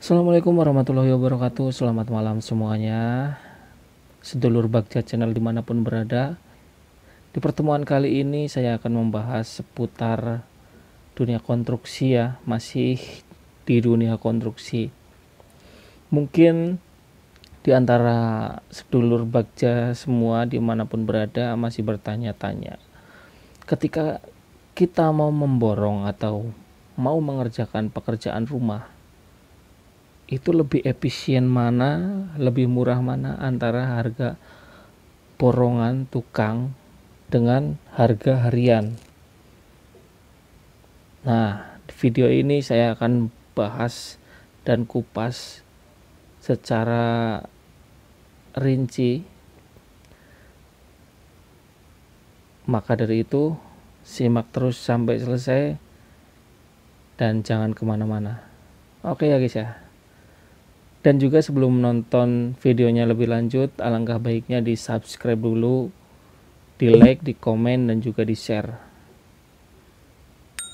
Assalamualaikum warahmatullahi wabarakatuh. Selamat malam semuanya, sedulur Bagja Channel dimanapun berada. Di pertemuan kali ini saya akan membahas seputar dunia konstruksi ya. Masih di dunia konstruksi. Mungkin di antara sedulur Bagja semua dimanapun berada masih bertanya-tanya, ketika kita mau memborong atau mau mengerjakan pekerjaan rumah, itu lebih efisien mana, lebih murah mana antara harga borongan tukang dengan harga harian. Nah, di video ini saya akan bahas dan kupas secara rinci. Maka dari itu, simak terus sampai selesai dan jangan kemana-mana. Oke ya guys ya. Dan juga sebelum menonton videonya lebih lanjut, alangkah baiknya di subscribe dulu, di like, di komen, dan juga di share.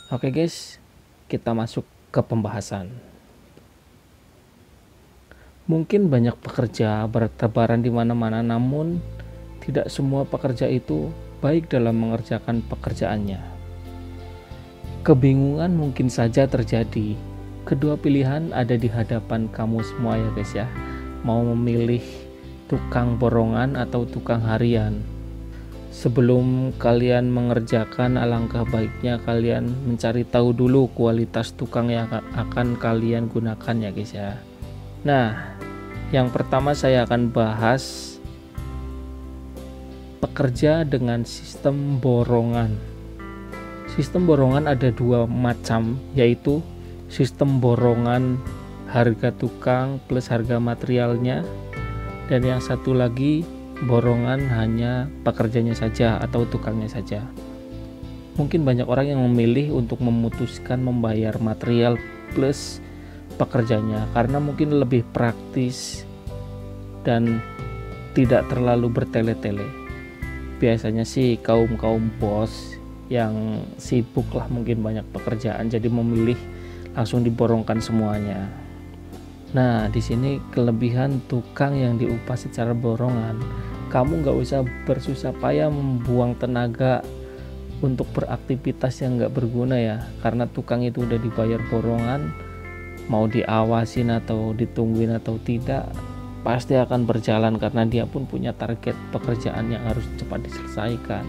Oke guys, kita masuk ke pembahasan. Mungkin banyak pekerja bertebaran di mana-mana, namun tidak semua pekerja itu baik dalam mengerjakan pekerjaannya. Kebingungan mungkin saja terjadi. Kedua pilihan ada di hadapan kamu semua ya guys ya. Mau memilih tukang borongan atau tukang harian. Sebelum kalian mengerjakan, alangkah baiknya kalian mencari tahu dulu kualitas tukang yang akan kalian gunakan ya guys ya. Nah, yang pertama saya akan bahas pekerja dengan sistem borongan. Sistem borongan ada dua macam, yaitu sistem borongan harga tukang plus harga materialnya, dan yang satu lagi borongan hanya pekerjanya saja atau tukangnya saja. Mungkin banyak orang yang memilih untuk memutuskan membayar material plus pekerjanya karena mungkin lebih praktis dan tidak terlalu bertele-tele. Biasanya sih kaum bos yang sibuk lah, mungkin banyak pekerjaan, jadi memilih langsung diborongkan semuanya. Nah, di sini kelebihan tukang yang diupah secara borongan, kamu nggak usah bersusah payah membuang tenaga untuk beraktivitas yang nggak berguna ya, karena tukang itu udah dibayar borongan, mau diawasin atau ditungguin atau tidak, pasti akan berjalan karena dia pun punya target pekerjaan yang harus cepat diselesaikan.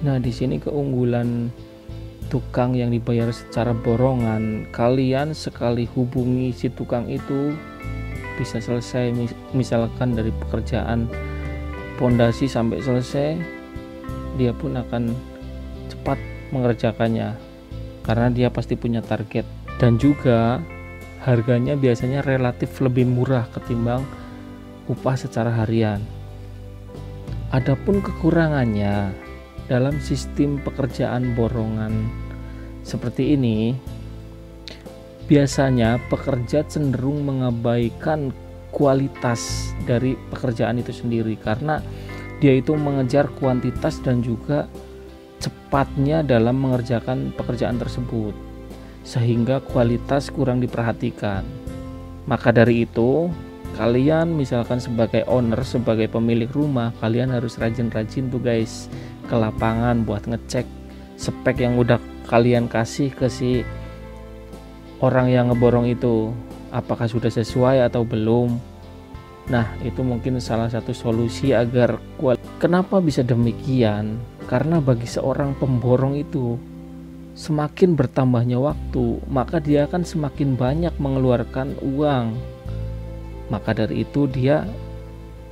Nah, di sini keunggulan tukang yang dibayar secara borongan, kalian sekali hubungi si tukang itu bisa selesai. Misalkan dari pekerjaan pondasi sampai selesai, dia pun akan cepat mengerjakannya karena dia pasti punya target, dan juga harganya biasanya relatif lebih murah ketimbang upah secara harian. Adapun kekurangannya dalam sistem pekerjaan borongan seperti ini, biasanya pekerja cenderung mengabaikan kualitas dari pekerjaan itu sendiri karena dia itu mengejar kuantitas dan juga cepatnya dalam mengerjakan pekerjaan tersebut, sehingga kualitas kurang diperhatikan. Maka dari itu, kalian misalkan sebagai owner, sebagai pemilik rumah, kalian harus rajin-rajin tuh guys ke lapangan buat ngecek spek yang udah kalian kasih ke si orang yang ngeborong itu, apakah sudah sesuai atau belum. Nah, itu mungkin salah satu solusi agar Kenapa bisa demikian? Karena bagi seorang pemborong itu, semakin bertambahnya waktu, maka dia akan semakin banyak mengeluarkan uang. Maka dari itu dia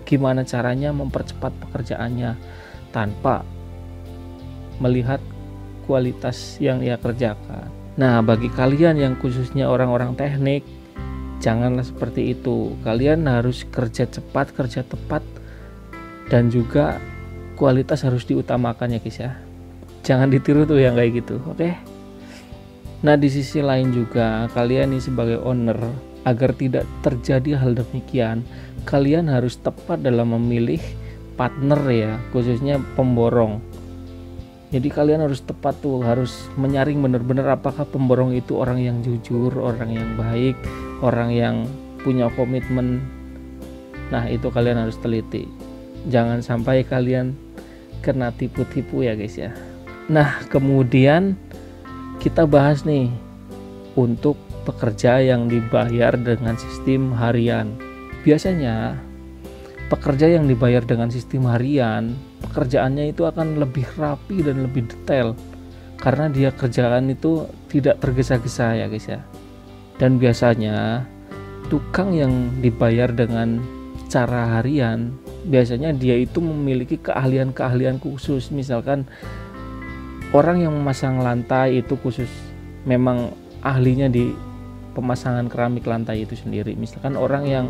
gimana caranya mempercepat pekerjaannya tanpa melihat kualitas yang ia kerjakan. Nah, bagi kalian yang khususnya orang-orang teknik, janganlah seperti itu. Kalian harus kerja cepat, kerja tepat, dan juga kualitas harus diutamakan ya guys ya. Jangan ditiru tuh yang kayak gitu, oke? Nah, di sisi lain juga kalian nih sebagai owner, agar tidak terjadi hal demikian, kalian harus tepat dalam memilih partner ya, khususnya pemborong. Jadi kalian harus tepat tuh, harus menyaring benar-benar apakah pemborong itu orang yang jujur, orang yang baik, orang yang punya komitmen. Nah itu kalian harus teliti, jangan sampai kalian kena tipu-tipu ya guys ya. Nah kemudian kita bahas nih untuk pekerja yang dibayar dengan sistem harian. Biasanya pekerja yang dibayar dengan sistem harian, pekerjaannya itu akan lebih rapi dan lebih detail karena dia kerjaan itu tidak tergesa-gesa ya guys ya. Dan biasanya tukang yang dibayar dengan cara harian, biasanya dia itu memiliki keahlian-keahlian khusus. Misalkan orang yang memasang lantai itu khusus, memang ahlinya di pemasangan keramik lantai itu sendiri. Misalkan orang yang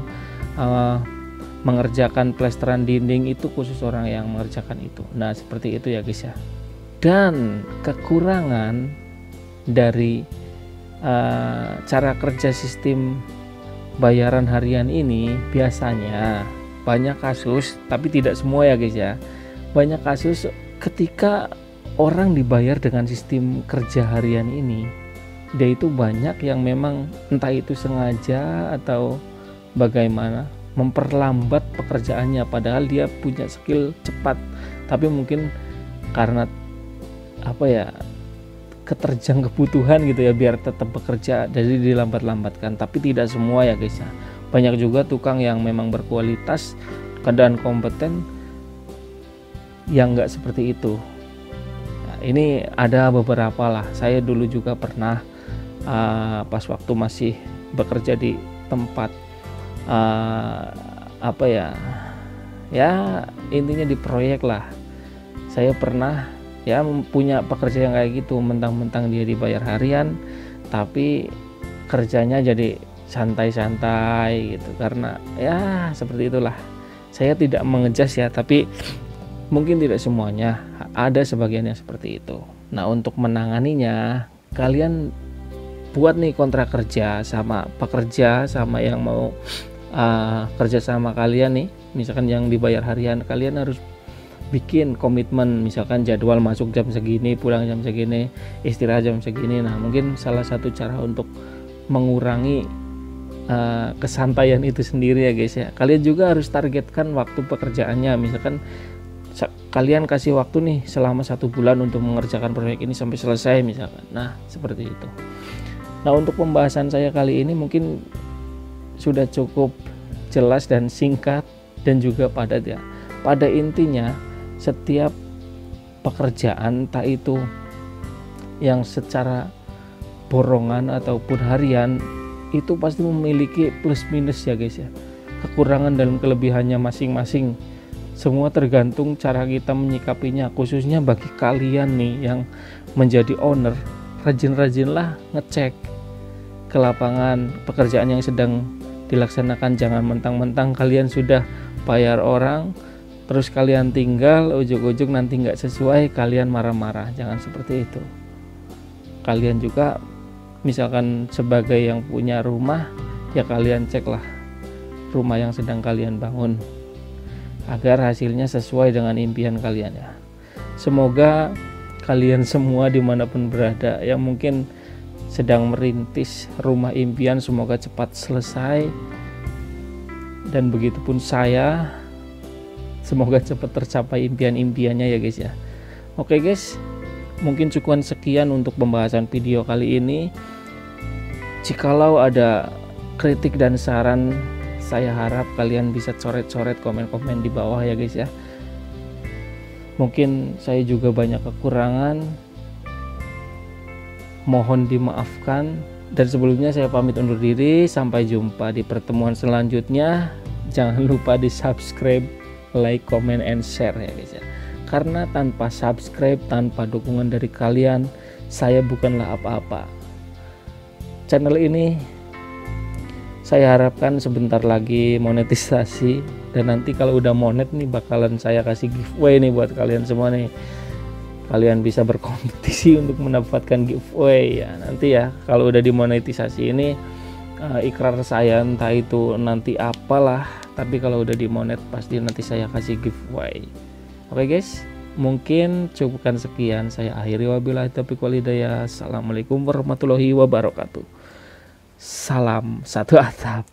mengerjakan plesteran dinding itu khusus orang yang mengerjakan itu. Nah seperti itu ya guys ya. Dan kekurangan dari cara kerja sistem bayaran harian ini, biasanya banyak kasus, tapi tidak semua ya guys ya, banyak kasus ketika orang dibayar dengan sistem kerja harian ini, dia itu banyak yang memang entah itu sengaja atau bagaimana memperlambat pekerjaannya, padahal dia punya skill cepat, tapi mungkin karena keterjang kebutuhan gitu ya, biar tetap bekerja jadi dilambat-lambatkan. Tapi tidak semua ya guys ya, banyak juga tukang yang memang berkualitas dan kompeten yang nggak seperti itu. Nah, ini ada beberapa lah, saya dulu juga pernah pas waktu masih bekerja di tempat intinya di proyek lah, saya pernah ya punya pekerja yang kayak gitu, mentang-mentang dia dibayar harian tapi kerjanya jadi santai-santai gitu, karena ya seperti itulah. Saya tidak mengejas ya, tapi mungkin tidak semuanya, ada sebagian yang seperti itu. Nah untuk menanganinya, kalian buat nih kontrak kerja sama pekerja, sama yang mau kerja sama kalian nih, misalkan yang dibayar harian, kalian harus bikin komitmen, misalkan jadwal masuk jam segini, pulang jam segini, istirahat jam segini. Nah mungkin salah satu cara untuk mengurangi kesantaian itu sendiri ya guys ya, kalian juga harus targetkan waktu pekerjaannya. Misalkan kalian kasih waktu nih selama 1 bulan untuk mengerjakan proyek ini sampai selesai misalkan. Nah seperti itu. Nah untuk pembahasan saya kali ini mungkin sudah cukup jelas dan singkat dan juga padat ya. Pada intinya setiap pekerjaan, entah itu yang secara borongan ataupun harian, itu pasti memiliki plus minus ya guys ya, kekurangan dan kelebihannya masing-masing. Semua tergantung cara kita menyikapinya. Khususnya bagi kalian nih yang menjadi owner, rajin-rajinlah ngecek ke lapangan pekerjaan yang sedang dilaksanakan. Jangan mentang-mentang kalian sudah bayar orang terus kalian tinggal, ujug-ujug nanti nggak sesuai kalian marah-marah. Jangan seperti itu. Kalian juga misalkan sebagai yang punya rumah, ya kalian ceklah rumah yang sedang kalian bangun agar hasilnya sesuai dengan impian kalian ya. Semoga kalian semua dimanapun berada yang mungkin sedang merintis rumah impian, semoga cepat selesai. Dan begitupun saya, semoga cepat tercapai impian-impiannya ya guys ya. Oke guys, mungkin cukup sekian untuk pembahasan video kali ini. Jikalau ada kritik dan saran, saya harap kalian bisa coret-coret komen-komen di bawah ya guys ya. Mungkin saya juga banyak kekurangan, mohon dimaafkan. Dan sebelumnya saya pamit undur diri, sampai jumpa di pertemuan selanjutnya. Jangan lupa di subscribe, like, comment, and share ya guys ya. Karena tanpa subscribe, tanpa dukungan dari kalian, saya bukanlah apa-apa. Channel ini saya harapkan sebentar lagi monetisasi, dan nanti kalau udah monet nih bakalan saya kasih giveaway nih buat kalian semua nih. Kalian bisa berkompetisi untuk mendapatkan giveaway ya nanti ya. Kalau udah dimonetisasi ini ikrar saya, entah itu nanti apalah, tapi kalau udah dimonet pasti nanti saya kasih giveaway. Oke guys, Mungkin cukupkan sekian, saya akhiri, wabillahi taufiq wal hidayah. Assalamualaikum warahmatullahi wabarakatuh. Salam satu atap.